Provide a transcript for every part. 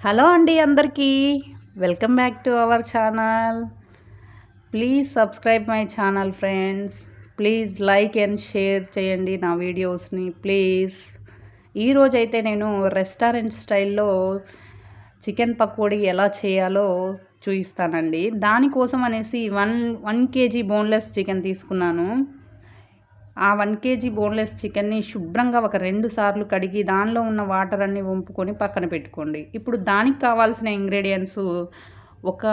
Hello అండి అందరికీ welcome back to our channel. Please subscribe my channel friends. Please like and share చేయండి నా వీడియోస్ని ప్లీజ్. ఈరోజైతే నేను రెస్టారెంట్ స్టైల్లో చికెన్ పకోడీ ఎలా చేయాలో చూపిస్తానండి. దానికోసం అనేసి వన్ కేజీ బోన్లెస్ చికెన్ తీసుకున్నాను. ఆ 1 కేజీ బోన్లెస్ చికెన్ని శుభ్రంగా ఒక 2 సార్లు కడిగి దానిలో ఉన్న వాటర్ అన్నీ వంపుకొని పక్కన పెట్టుకోండి. ఇప్పుడు దానికి కావాల్సిన ఇంగ్రీడియంట్స్ ఒక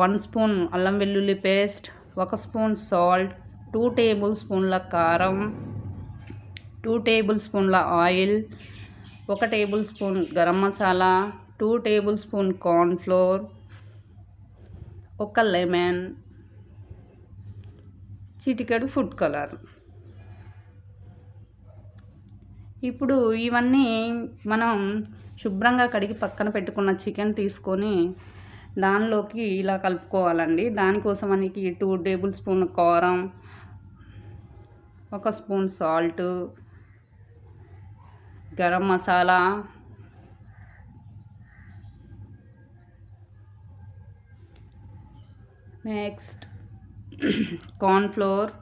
1 స్పూన్ అల్లం వెల్లుల్లి పేస్ట్, 1 స్పూన్ సాల్ట్, 2 టేబుల్ స్పూన్ల కారం, 2 టేబుల్ స్పూన్ల oil, 1 table spoon garam masala, 2 table spoon corn flour, 1 lemon, చిటికెడు ఫుడ్ కలర్. ఇప్పుడు ఇవన్నీ మనం శుభ్రంగా కడిగి పక్కన పెట్టుకున్న చికెన్ తీసుకొని దానిలోకి ఇలా కలుపుకోవాలండి. దానికోసం మనకి 2 టేబుల్ స్పూన్ కారం, 1 spoon salt, garam masala, next corn flour,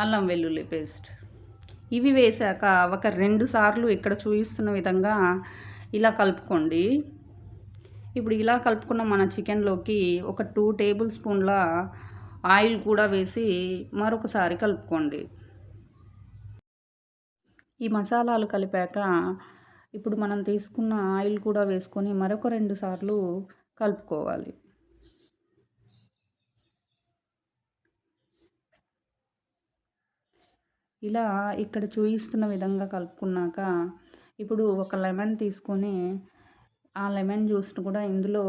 అల్లం వెల్లుల్లి పేస్ట్. ఇవి వేసాక ఒక 2 సార్లు ఇక్కడ చూపిస్తున్న విధంగా ఇలా కలుపుకోండి. ఇప్పుడు ఇలా కలుపుకున్న మన చికెన్లోకి ఒక 2 టేబుల్ స్పూన్ల ఆయిల్ కూడా వేసి మరొకసారి కలుపుకోండి. ఈ మసాలాలు కలిపాక ఇప్పుడు మనం తీసుకున్న ఆయిల్ కూడా వేసుకొని మరొక 2 సార్లు కలుపుకోవాలి. ఇలా ఇక్కడ చూపిస్తున్న విధంగా కలుపుకున్నాక ఇప్పుడు ఒక లెమన్ తీసుకొని ఆ లెమన్ జ్యూస్ను కూడా ఇందులో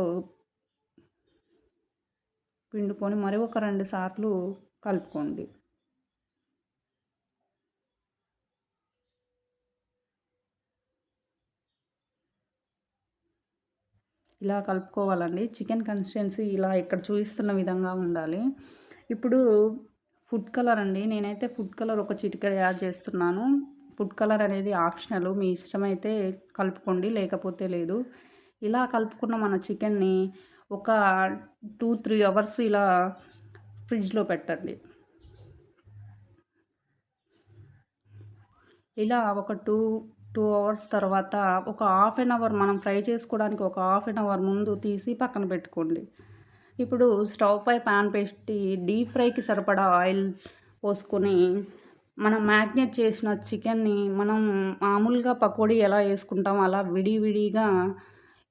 పిండుకొని మరి ఒక 2 సార్లు కలుపుకోండి. ఇలా కలుపుకోవాలండి. చికెన్ కన్సిస్టెన్సీ ఇలా ఇక్కడ చూపిస్తున్న విధంగా ఉండాలి. ఇప్పుడు ఫుడ్ కలర్ అండి. నేనైతే ఫుడ్ కలర్ ఒక చిటికెడు యాడ్ చేస్తున్నాను. ఫుడ్ కలర్ అనేది ఆప్షనల్, మీ ఇష్టమైతే కలుపుకోండి, లేకపోతే లేదు. ఇలా కలుపుకున్న మన చికెన్ని ఒక 2-3 అవర్స్ ఇలా ఫ్రిడ్జ్లో పెట్టండి. ఇలా ఒక 2 అవర్స్ తర్వాత ఒక హాఫ్ అన్ అవర్ మనం ఫ్రై చేసుకోవడానికి ఒక హాఫ్ అన్ అవర్ ముందు తీసి పక్కన పెట్టుకోండి. ఇప్పుడు స్టవ్ పై ప్యాన్ పెట్టి డీప్ ఫ్రైకి సరిపడా ఆయిల్ పోసుకొని మనం మ్యాగ్నేట్ చేసిన చికెన్ని మనం మామూలుగా పకోడీ ఎలా వేసుకుంటామో అలా విడివిడిగా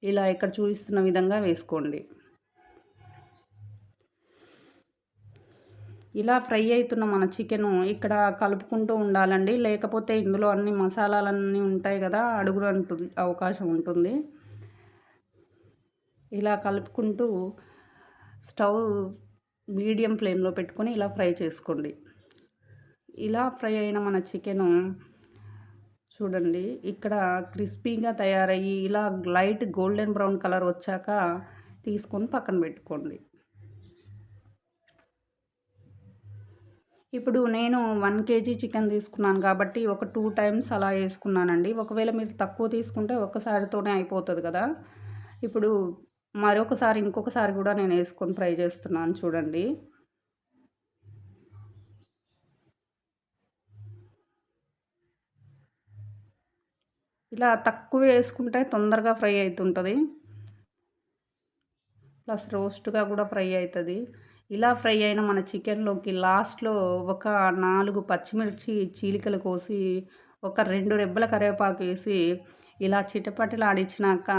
ఇలా ఇక్కడ చూపిస్తున్న విధంగా వేసుకోండి. ఇలా ఫ్రై అవుతున్న మన చికెను ఇక్కడ కలుపుకుంటూ ఉండాలండి, లేకపోతే ఇందులో అన్ని మసాలాలన్నీ ఉంటాయి కదా, అడుగున అవకాశం ఉంటుంది. ఇలా కలుపుకుంటూ స్టవ్ మీడియం ఫ్లేమ్లో పెట్టుకొని ఇలా ఫ్రై చేసుకోండి. ఇలా ఫ్రై అయిన మన చికెను చూడండి ఇక్కడ క్రిస్పీగా తయారయ్యి ఇలా లైట్ గోల్డెన్ బ్రౌన్ కలర్ వచ్చాక తీసుకొని పక్కన పెట్టుకోండి. ఇప్పుడు నేను 1 కేజీ చికెన్ తీసుకున్నాను కాబట్టి ఒక 2 టైమ్స్ అలా వేసుకున్నానండి. ఒకవేళ మీరు తక్కువ తీసుకుంటే ఒక్కసారితోనే అయిపోతుంది కదా. ఇప్పుడు మరొకసారి ఇంకొకసారి కూడా నేను వేసుకొని ఫ్రై చేస్తున్నాను చూడండి. ఇలా తక్కువ వేసుకుంటే తొందరగా ఫ్రై అవుతుంటుంది, ప్లస్ రోస్ట్గా కూడా ఫ్రై అవుతుంది. ఇలా ఫ్రై అయిన మన చికెన్లోకి లాస్ట్లో ఒక 4 పచ్చిమిర్చి చీలికలు కోసి ఒక 2 రెబ్బల కరివేపాకు వేసి ఇలా చిటపటలాడించినాక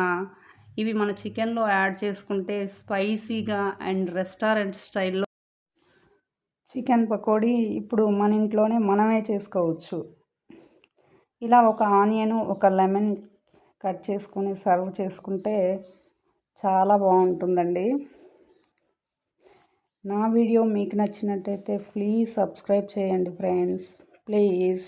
ఇవి మన చికెన్లో యాడ్ చేసుకుంటే స్పైసీగా అండ్ రెస్టారెంట్ స్టైల్లో చికెన్ పకోడీ ఇప్పుడు మన ఇంట్లోనే మనమే చేసుకోవచ్చు. ఇలా ఒక ఆనియన్, ఒక లెమన్ కట్ చేసుకొని సర్వ్ చేసుకుంటే చాలా బాగుంటుందండి. నా వీడియో మీకు నచ్చినట్టయితే ప్లీజ్ సబ్స్క్రైబ్ చేయండి ఫ్రెండ్స్ ప్లీజ్.